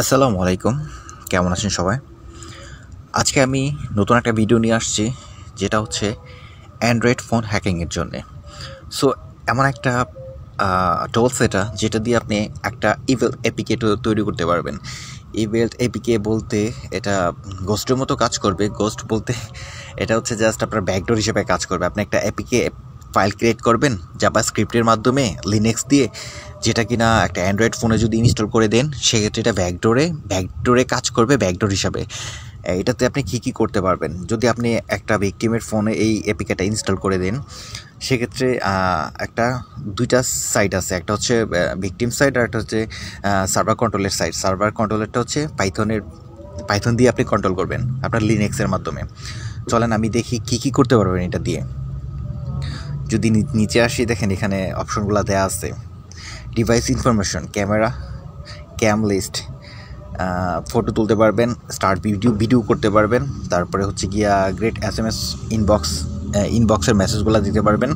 আসসালামু আলাইকুম, কেমন আছেন সবাই? আজকে আমি নতুন একটা ভিডিও নিয়ে আসছি, যেটা হচ্ছে অ্যান্ড্রয়েড ফোন হ্যাকিংয়ের জন্যে। সো এমন একটা টুলস যেটা দিয়ে আপনি একটা ইভেল এপিকে তৈরি করতে পারবেন। ইভেল এপিকে বলতে এটা গোস্টের মতো কাজ করবে। গোস্ট বলতে এটা হচ্ছে জাস্ট আপনার ব্যাকডোর হিসেবে কাজ করবে। আপনি একটা এপিকে ফাইল ক্রিয়েট করবেন জাভা স্ক্রিপ্টের মাধ্যমে লিনাক্স দিয়ে, যেটা কিনা একটা অ্যান্ড্রয়েড ফোনে যদি ইনস্টল করে দেন, সেক্ষেত্রে এটা ব্যাকডোরে কাজ করবে ব্যাকডোর হিসাবে। এটাতে আপনি কী করতে পারবেন, যদি আপনি একটা ভিকটিমের ফোনে এই এপিকেটা ইনস্টল করে দেন, সেক্ষেত্রে দুইটা সাইট আছে। একটা হচ্ছে ভিকটিম সাইট, আর একটা হচ্ছে সার্ভার কন্ট্রোলের সাইট। সার্ভার কন্ট্রোলেরটা হচ্ছে পাইথন দিয়ে আপনি কন্ট্রোল করবেন আপনার লিনাক্সের মাধ্যমে। চলেন আমি দেখি কী করতে পারবেন এটা দিয়ে। যদি নিচে আসি, দেখেন এখানে অপশনগুলো দেওয়া আছে। ডিভাইস ইনফরমেশন, ক্যামেরা, ক্যাম লিস্ট, ফটো তুলতে পারবেন, স্টার্ট ভিডিও করতে পারবেন, তারপরে হচ্ছে গিয়া গ্রেট SMS ইনবক্সের মেসেজগুলো দিতে পারবেন,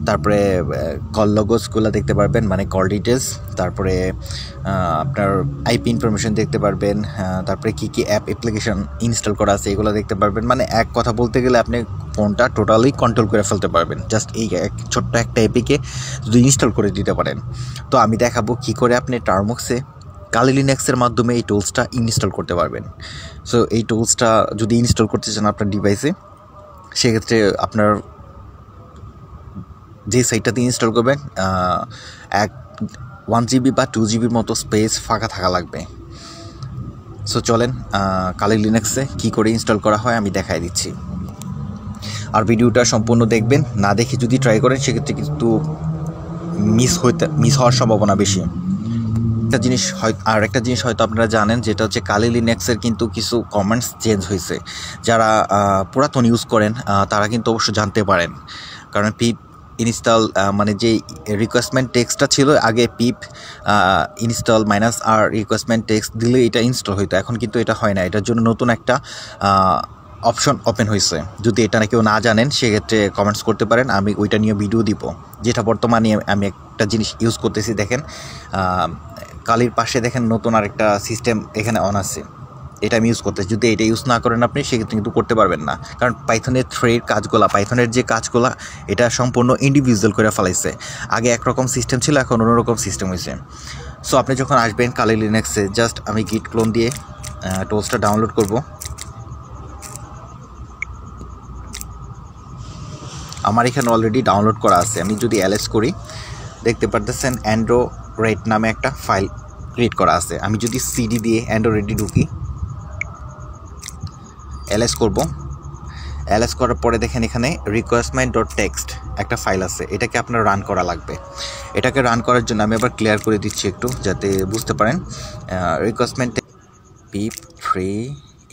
তারপরে কল লগোসগুলো দেখতে পারবেন, মানে কল ডিটেলস, তারপরে আপনার আইপি ইনফরমেশন দেখতে পারবেন, তারপরে কী অ্যাপ্লিকেশন ইনস্টল করা আছে এগুলো দেখতে পারবেন। মানে এক কথা বলতে গেলে আপনি ফোনটা টোটালি কন্ট্রোল করে ফেলতে পারবেন, জাস্ট এই ছোট্ট একটা এপিকে যদি ইনস্টল করে দিতে পারেন। তো আমি দেখাবো কী করে আপনি টার্মক্সে কালি লিনাক্সের মাধ্যমে এই টুলসটা ইনস্টল করতে পারবেন। সো এই টুলসটা যদি ইনস্টল করতে চান আপনার ডিভাইসে, সেক্ষেত্রে আপনার যে সাইটটাতে ইনস্টল করবেন 1 GB বা 2 GB মতো স্পেস ফাঁকা থাকা লাগবে। সো চলেন কালি লিনাক্সে কী করে ইনস্টল করা হয় আমি দেখাই দিচ্ছি। আর ভিডিওটা সম্পূর্ণ দেখবেন, না দেখে যদি ট্রাই করেন সেক্ষেত্রে কিন্তু মিস হওয়ার সম্ভাবনা বেশি। একটা জিনিস হয়তো আপনারা জানেন, যেটা হচ্ছে কালি লিনাক্সের কিন্তু কিছু কমান্ডস চেঞ্জ হয়েছে। যারা পুরাতন ইউজ করেন তারা কিন্তু অবশ্য জানতে পারেন, কারণ পিপ ইনস্টল মানে যে রিকোয়েস্টমেন্ট টেক্সটটা ছিল আগে, পিপ ইনস্টল -r রিকোয়েস্টমেন্ট টেক্সট দিলে এটা ইনস্টল হইতো, এখন কিন্তু এটা হয় না। এটার জন্য নতুন একটা অপশন ওপেন হয়েছে। যদি এটা কেউ না জানেন সেক্ষেত্রে কমেন্টস করতে পারেন, আমি ওইটা নিয়ে ভিডিও দিব। যেটা বর্তমানে আমি একটা জিনিস ইউজ করতেছি, দেখেন কালির পাশে দেখেন নতুন আরেকটা সিস্টেম এখানে অন আছে, এটা আমি ইউজ করতেছি। যদি এটা ইউজ না করেন আপনি, সেক্ষেত্রে কিন্তু করতে পারবেন না, কারণ পাইথনের পাইথনের যে কাজগুলো এটা সম্পূর্ণ ইন্ডিভিজুয়াল করে ফেলাইছে। আগে একরকম সিস্টেম ছিল, এখন অন্যরকম সিস্টেম হয়েছে। সো আপনি যখন আসবেন কালি লিনাক্সে, জাস্ট আমি গিট ক্লোন দিয়ে টুলসটা ডাউনলোড করব। আমার এখানে অলরেডি ডাউনলোড করা আছে। আমি যদি ls করি, দেখতে পারতেছেন অ্যান্ড্রয়েড নামে একটা ফাইল ক্রিয়েট করা আছে। আমি যদি সিডি দিয়ে অ্যান্ড্রয়েডে ঢুকি, ls করব। ls করার পরে দেখেন এখানে requirement.txt একটা ফাইল আছে, এটাকে আপনার রান করা লাগবে। এটাকে রান করার জন্য আমি আবার ক্লিয়ার করে দিচ্ছি একটু, যাতে বুঝতে পারেন। রিকোয়েস্টমেন্ট pip free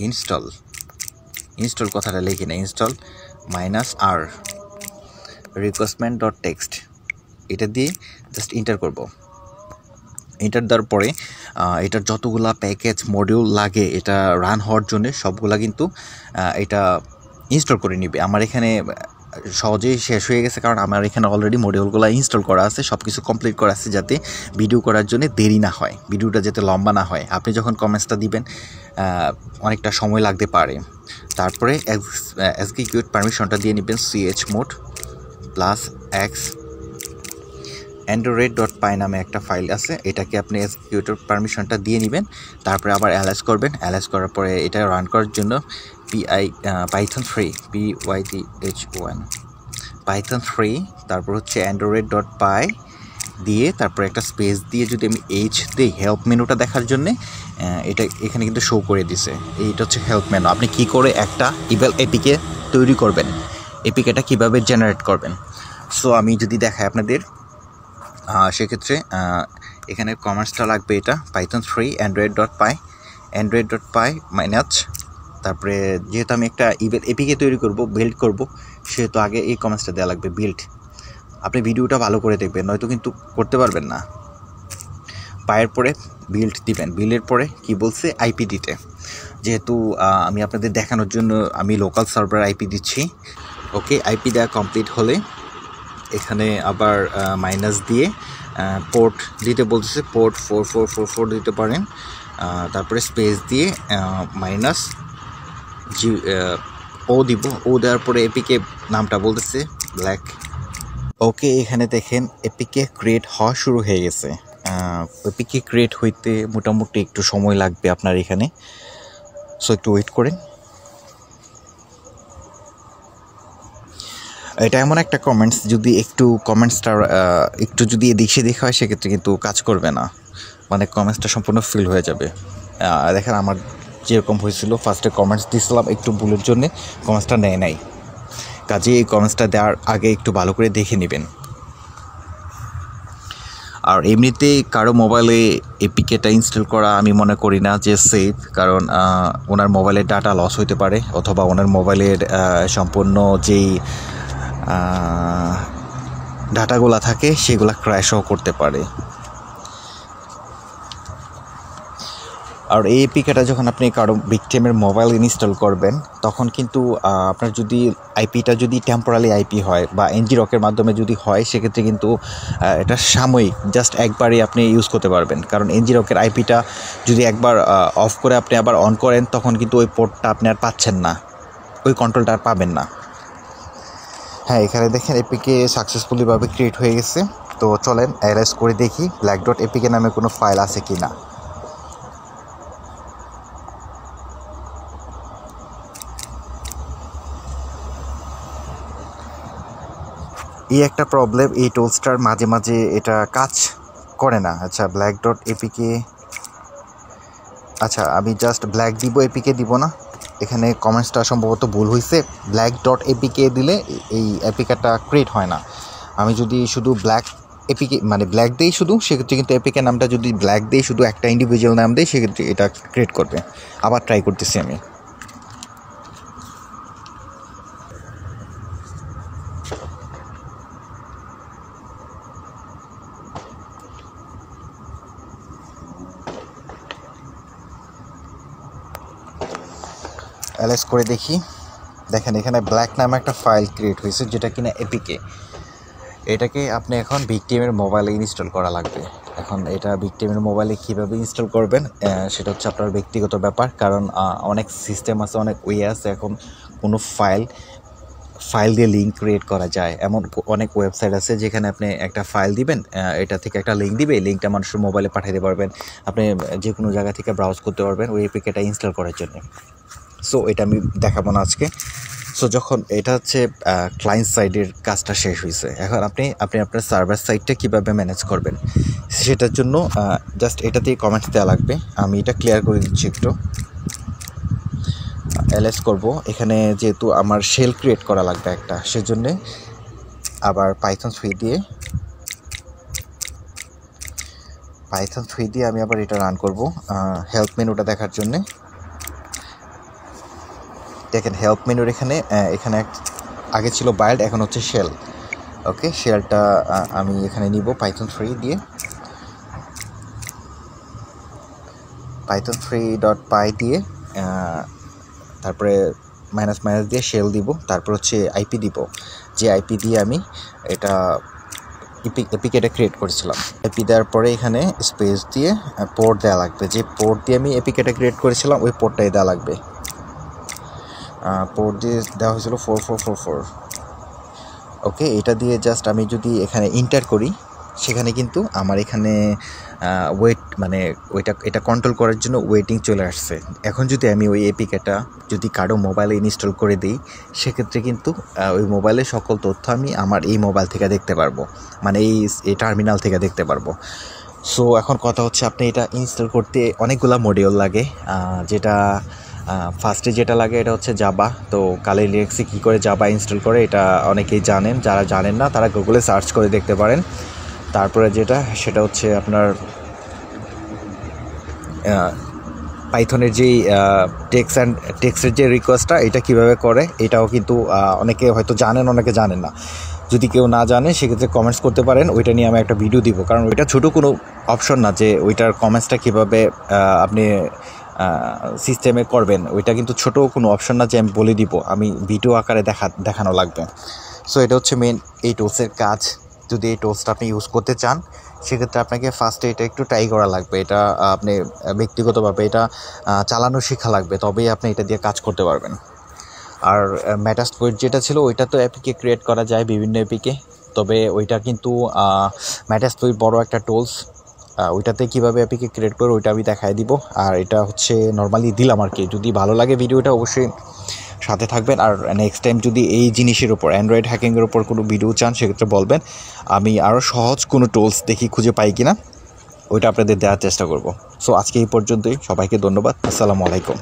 ইনস্টল কথাটা লিখি না, ইনস্টল -r requirement.txt, এটা দিয়ে জাস্ট ইন্টার করব। এন্টার দেওয়ার পরে এটার যতগুলা প্যাকেজ মডিউল লাগে এটা রান হওয়ার জন্য সবগুলা কিন্তু এটা ইনস্টল করে নেবে। আমার এখানে সহজেই শেষ হয়ে গেছে, কারণ আমার এখানে অলরেডি মডিউলগুলো ইনস্টল করা আছে, সব কিছু কমপ্লিট করা আছে, যাতে ভিডিও করার জন্য দেরি না হয়, ভিডিওটা যাতে লম্বা না হয়। আপনি যখন কমেন্টসটা দিবেন অনেকটা সময় লাগতে পারে। তারপরে এক্সিকিউট পারমিশনটা দিয়ে নেবেন chmod +x android.py নামে একটা ফাইল আছে, এটাকে আপনি এক্সিকিউটর পারমিশনটা দিয়ে নেবেন। তারপরে আবার ls করবেন। ls করার পরে এটা রান করার জন্য python 3 python 3 তারপর হচ্ছে android.py দিয়ে, তারপরে একটা স্পেস দিয়ে যদি আমি দিই, হেল্প মেনুটা দেখার জন্যে এটা এখানে কিন্তু শো করে দিছে। এইটা হচ্ছে হেল্প মেনু। আপনি কি করে একটা ইভেল এপিকে তৈরি করবেন, এপিকেটা কিভাবে জেনারেট করবেন। সো আমি যদি দেখাই আপনাদের, সেক্ষেত্রে এখানে কমান্ডসটা লাগবে, এটা python 3 android.py তারপরে যেহেতু আমি একটা ইভেল এপিকে তৈরি করব, বিল্ড করব, সেহেতু আগে এই কমান্ডসটা দেওয়া লাগবে, বিল্ড। আপনি ভিডিওটা ভালো করে দেখবেন, নয়তো কিন্তু করতে পারবেন না। পায়ের পরে বিল্ড দিবেন, বিল্ডের পরে কি বলছে আইপি দিতে। যেহেতু আমি আপনাদের দেখানোর জন্য আমি লোকাল সার্ভার আইপি দিচ্ছি। ওকে, আইপি দেওয়া কমপ্লিট হলে এখানে আবার মাইনাস দিয়ে পোর্ট দিতে বলতেছে, পোর্ট 4444 দিতে পারেন। তারপরে স্পেস দিয়ে মাইনাস জি ও দিব, ও দেওয়ার পরে এপিকে নামটা বলতেছে ব্ল্যাক। ওকে, এখানে দেখেন এপিকে ক্রিয়েট হওয়া শুরু হয়ে গেছে। এপিকে ক্রিয়েট হইতে মোটামুটি একটু সময় লাগবে আপনার এখানে, সো একটু ওয়েট করেন। এটা এমন একটা কমেন্টস, যদি একটু কমেন্টসটা একটু যদি এদিক সেদিক হয় সেক্ষেত্রে কিন্তু কাজ করবে না, মানে কমেন্টসটা সম্পূর্ণ ফিল হয়ে যাবে। দেখেন আমার যেরকম হয়েছিল, ফার্স্টে কমেন্টস দিয়েছিলাম একটু ভুলের জন্যে কমেন্টসটা নেয় নাই, কাজে এই কমেন্টসটা দেওয়ার আগে একটু ভালো করে দেখে নেবেন। আর এমনিতেই কারো মোবাইলে এপিকেটা ইনস্টল করা আমি মনে করি না যে সেফ, কারণ ওনার মোবাইলের ডাটা লস হইতে পারে, অথবা ওনার মোবাইলের সম্পূর্ণ যেই ডাটাগুলো থাকে সেগুলো ক্র্যাশও করতে পারে। আর এই এপিকেটা যখন আপনি কারো ভিকটিমের মোবাইল ইনস্টল করবেন তখন কিন্তু আপনার যদি আইপিটা যদি টেম্পোরারি আইপি হয় বা এনজিরকের মাধ্যমে যদি হয় সেক্ষেত্রে কিন্তু এটা সাময়িক, জাস্ট একবারই আপনি ইউজ করতে পারবেন। কারণ এনজিরকের আইপিটা যদি একবার অফ করে আপনি আবার অন করেন তখন কিন্তু ওই পোর্টটা আপনি আর পাচ্ছেন না, ওই কন্ট্রোলটা আর পাবেন না। হ্যাঁ, এখানে দেখেন এপিকে সাকসেসফুলিভাবে ক্রিয়েট হয়ে গেছে। তো চলেন অ্যারেস্ট করে দেখি black.apk নামে কোনো ফাইল আছে কি না। এই একটা প্রবলেম, এই টুলসটার মাঝে মাঝে এটা কাজ করে না। আচ্ছা, black.apk, আচ্ছা আমি জাস্ট ব্ল্যাক দিব, এপিকে দিব না। এখানে কমেন্টসটা সম্ভবত ভুল হয়েছে, black.apk দিলে এই এপিকেটা ক্রিয়েট হয় না। আমি যদি শুধু ব্ল্যাক এপিকে মানে ব্ল্যাক দিই শুধু, সেক্ষেত্রে কিন্তু এপিকে নামটা যদি ব্ল্যাক দিই শুধু একটা ইন্ডিভিজুয়াল নাম দিই সেক্ষেত্রে এটা ক্রিয়েট করবে। আবার ট্রাই করতেছি আমি। অ্যালেস করে দেখি, দেখেন এখানে ব্ল্যাক নামে একটা ফাইল ক্রিয়েট হয়েছে যেটা কিনা এপিকে। এটাকে আপনি এখন ভিকটিমের মোবাইলে ইনস্টল করা লাগবে। এখন এটা ভিকটিমের মোবাইলে কীভাবে ইনস্টল করবেন সেটা হচ্ছে আপনার ব্যক্তিগত ব্যাপার, কারণ অনেক সিস্টেম আছে, অনেক ওয়ে আছে। এখন কোনো ফাইল দিয়ে লিঙ্ক ক্রিয়েট করা যায়, এমন অনেক ওয়েবসাইট আছে যেখানে আপনি একটা ফাইল দিবেন, এটা থেকে একটা লিঙ্ক দিবে, লিঙ্কটা মানুষের মোবাইলে পাঠিয়ে পারবেন, আপনি যে কোনো জায়গা থেকে ব্রাউজ করতে পারবেন ওই এপিকেটা ইনস্টল করার জন্য। সো এটা আমি দেখাবো না আজকে। সো যখন এটা হচ্ছে ক্লায়েন্ট সাইডের কাজটা শেষ হয়েছে, এখন আপনি আপনার সার্ভার সাইডটা কীভাবে ম্যানেজ করবেন সেটার জন্য জাস্ট এটাতেই কমেন্ট দেওয়া লাগবে। আমি এটা ক্লিয়ার করে দিচ্ছি একটু। এলএস করব, এখানে যেহেতু আমার শেল ক্রিয়েট করা লাগবে একটা, সেজন্যে আবার পাইথন 3 দিয়ে আমি আবার এটা রান করব হেল্প মেনুটা দেখার জন্যে। দেখেন হেল্প মেনুর এখানে আগে ছিল বাইল্ড, এখন হচ্ছে শেল। ওকে, শেলটা আমি এখানে নিব পাইথন 3 দিয়ে, python3.py দিয়ে, তারপরে মাইনাস দিয়ে শেল দিব, তারপর হচ্ছে আইপি দিব, যে আইপি দিয়ে আমি এটা এপিকেটা ক্রিয়েট করেছিলাম। এপি দেওয়ার পরে এখানে স্পেস দিয়ে পোর্ট দেওয়া লাগবে, যে পোর্ট দিয়ে আমি এপিকেটা ক্রিয়েট করেছিলাম ওই পোর্টটাই দেওয়া লাগবে। পোর্ট দিয়ে দেওয়া হয়েছিল 4444। ওকে, এটা দিয়ে জাস্ট আমি যদি এখানে ইন্টার করি সেখানে কিন্তু আমার এখানে ওয়েট মানে এটা কন্ট্রোল করার জন্য ওয়েটিং চলে আসছে। এখন যদি আমি ওই এপিকেটা যদি কারো মোবাইলে ইনস্টল করে দিই সেক্ষেত্রে কিন্তু ওই মোবাইলের সকল তথ্য আমি আমার এই মোবাইল থেকে দেখতে পারবো, মানে এই টার্মিনাল থেকে দেখতে পারবো। সো এখন কথা হচ্ছে আপনি এটা ইনস্টল করতে অনেকগুলো মডিউল লাগে, যেটা ফার্স্টে যেটা লাগে এটা হচ্ছে জাভা। তো কালি লিনাক্সে কী করে জাভা ইনস্টল করে এটা অনেকেই জানেন, যারা জানেন না তারা গুগলে সার্চ করে দেখতে পারেন। তারপরে সেটা হচ্ছে আপনার পাইথনের যেই টেক্সটের যে রিকোয়েস্টটা এটা কীভাবে করে এটাও কিন্তু অনেকে হয়তো জানেন, অনেকে জানেন না। যদি কেউ না জানে সেক্ষেত্রে কমেন্টস করতে পারেন, ওইটা নিয়ে আমি একটা ভিডিও দিব। কারণ ওইটা ছোটো কোনো অপশন না যে ওইটার কমেন্টসটা কীভাবে আপনি সিস্টেমে করবেন, ওইটা কিন্তু ছোটো কোনো অপশন না যে আমি বলে দিব, আমি ভিডিও আকারে দেখানো লাগবে। সো এটা হচ্ছে মেন এই টুলসের কাজ। যদি এই টুলসটা আপনি ইউজ করতে চান সেক্ষেত্রে আপনাকে ফার্স্টে এটা একটু ট্রাই করা লাগবে। এটা আপনি ব্যক্তিগতভাবে এটা চালানো শেখা লাগবে, তবেই আপনি এটা দিয়ে কাজ করতে পারবেন। আর ম্যাটাস্প্লয়েড যেটা ছিল ওইটা তো অ্যাপিকে ক্রিয়েট করা যায় বিভিন্ন অ্যাপিকে, তবে ওইটা কিন্তু ম্যাটাস্প্লয়েড বড় একটা টুলস। ওইটাতে কীভাবে অ্যাপিকে ক্রিয়েট করে ওইটা আমি দেখাই দিব। আর এটা হচ্ছে নর্মালি দিলাম আর কি। যদি ভালো লাগে ভিডিওটা অবশ্যই সাথে থাকবেন। আর নেক্সট টাইম যদি এই জিনিসের উপর অ্যান্ড্রয়েড হ্যাকিংয়ের উপর কোনো ভিডিও চান সেক্ষেত্রে বলবেন, আমি আরও সহজ কোনো টুলস দেখি খুঁজে পাই কিনা ওইটা আপনাদের দেওয়ার চেষ্টা করব। সো আজকে এই পর্যন্তই, সবাইকে ধন্যবাদ। আসসালামু আলাইকুম।